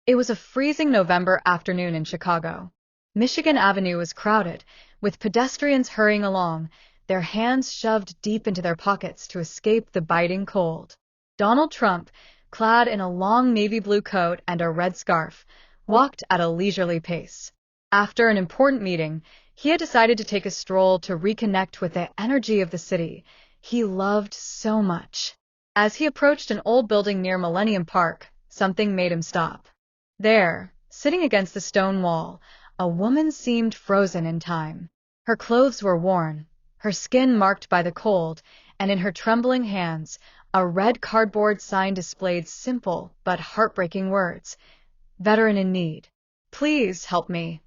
It was a freezing November afternoon in Chicago. Michigan Avenue was crowded, with pedestrians hurrying along, their hands shoved deep into their pockets to escape the biting cold. Donald Trump, clad in a long navy blue coat and a red scarf, walked at a leisurely pace. After an important meeting, he had decided to take a stroll to reconnect with the energy of the city he loved so much. As he approached an old building near Millennium Park, something made him stop. There, sitting against the stone wall, a woman seemed frozen in time. Her clothes were worn, her skin marked by the cold, and in her trembling hands, a red cardboard sign displayed simple but heartbreaking words: "Veteran in need. Please help me."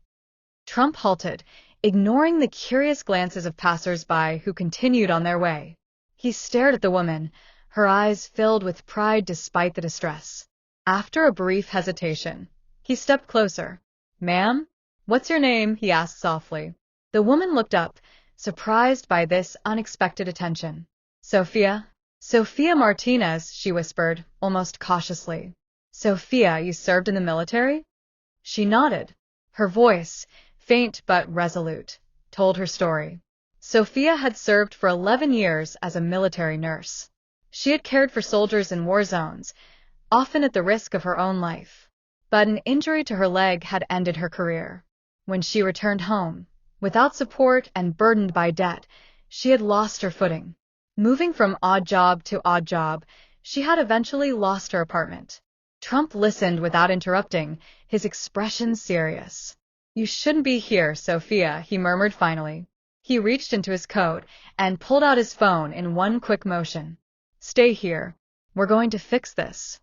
Trump halted, ignoring the curious glances of passers-by who continued on their way. He stared at the woman, her eyes filled with pride despite the distress. After a brief hesitation, he stepped closer. "Ma'am, what's your name?" he asked softly. The woman looked up, surprised by this unexpected attention. "Sophia?" "Sophia Martinez," she whispered, almost cautiously. "Sophia, you served in the military?" She nodded. Her voice, faint but resolute, told her story. Sophia had served for 11 years as a military nurse. She had cared for soldiers in war zones, often at the risk of her own life. But an injury to her leg had ended her career. When she returned home, without support and burdened by debt, she had lost her footing. Moving from odd job to odd job, she had eventually lost her apartment. Trump listened without interrupting, his expression serious. "You shouldn't be here, Sophia," he murmured finally. He reached into his coat and pulled out his phone in one quick motion. "Stay here. We're going to fix this."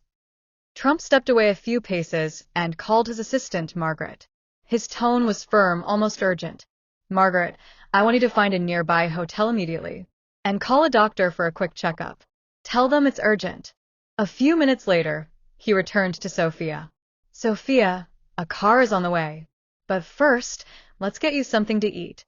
Trump stepped away a few paces and called his assistant, Margaret. His tone was firm, almost urgent. "Margaret, I want you to find a nearby hotel immediately. And call a doctor for a quick checkup. Tell them it's urgent." A few minutes later, he returned to Sophia. "Sophia, a car is on the way. But first, let's get you something to eat."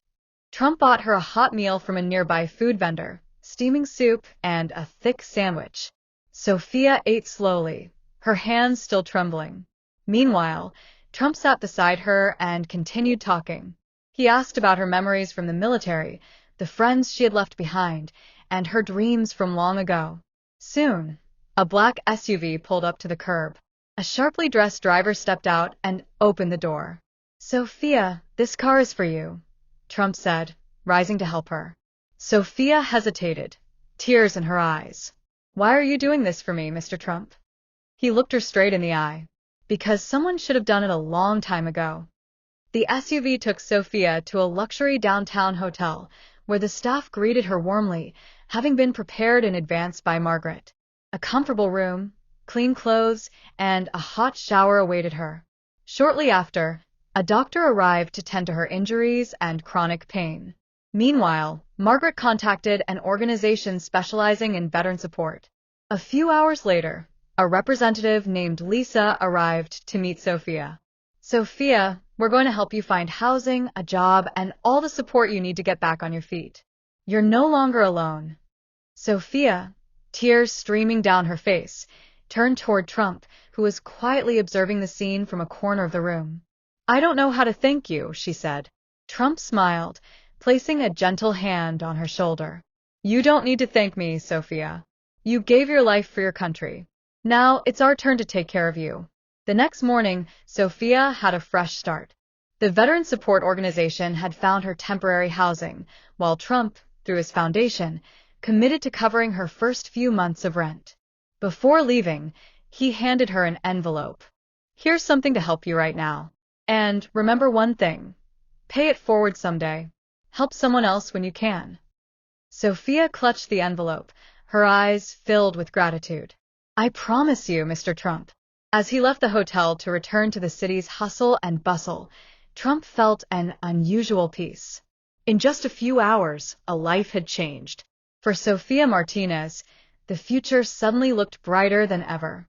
Trump bought her a hot meal from a nearby food vendor, steaming soup and a thick sandwich. Sophia ate slowly, her hands still trembling. Meanwhile, Trump sat beside her and continued talking. He asked about her memories from the military, the friends she had left behind, and her dreams from long ago. Soon, a black SUV pulled up to the curb. A sharply dressed driver stepped out and opened the door. "Sophia, this car is for you," Trump said, rising to help her. Sophia hesitated, tears in her eyes. "Why are you doing this for me, Mr. Trump?" He looked her straight in the eye. "Because someone should have done it a long time ago." The SUV took Sophia to a luxury downtown hotel, where the staff greeted her warmly, having been prepared in advance by Margaret. A comfortable room, clean clothes, and a hot shower awaited her. Shortly after, a doctor arrived to tend to her injuries and chronic pain. Meanwhile, Margaret contacted an organization specializing in veteran support. A few hours later, a representative named Lisa arrived to meet Sophia. "Sophia, we're going to help you find housing, a job, and all the support you need to get back on your feet. You're no longer alone." Sophia, tears streaming down her face, turned toward Trump, who was quietly observing the scene from a corner of the room. "I don't know how to thank you," she said. Trump smiled, placing a gentle hand on her shoulder. "You don't need to thank me, Sophia. You gave your life for your country. Now it's our turn to take care of you." The next morning, Sophia had a fresh start. The Veteran Support Organization had found her temporary housing, while Trump, through his foundation, committed to covering her first few months of rent. Before leaving, he handed her an envelope. "Here's something to help you right now. And remember one thing. Pay it forward someday. Help someone else when you can." Sophia clutched the envelope, her eyes filled with gratitude. "I promise you, Mr. Trump." As he left the hotel to return to the city's hustle and bustle, Trump felt an unusual peace. In just a few hours, a life had changed. For Sophia Martinez, the future suddenly looked brighter than ever.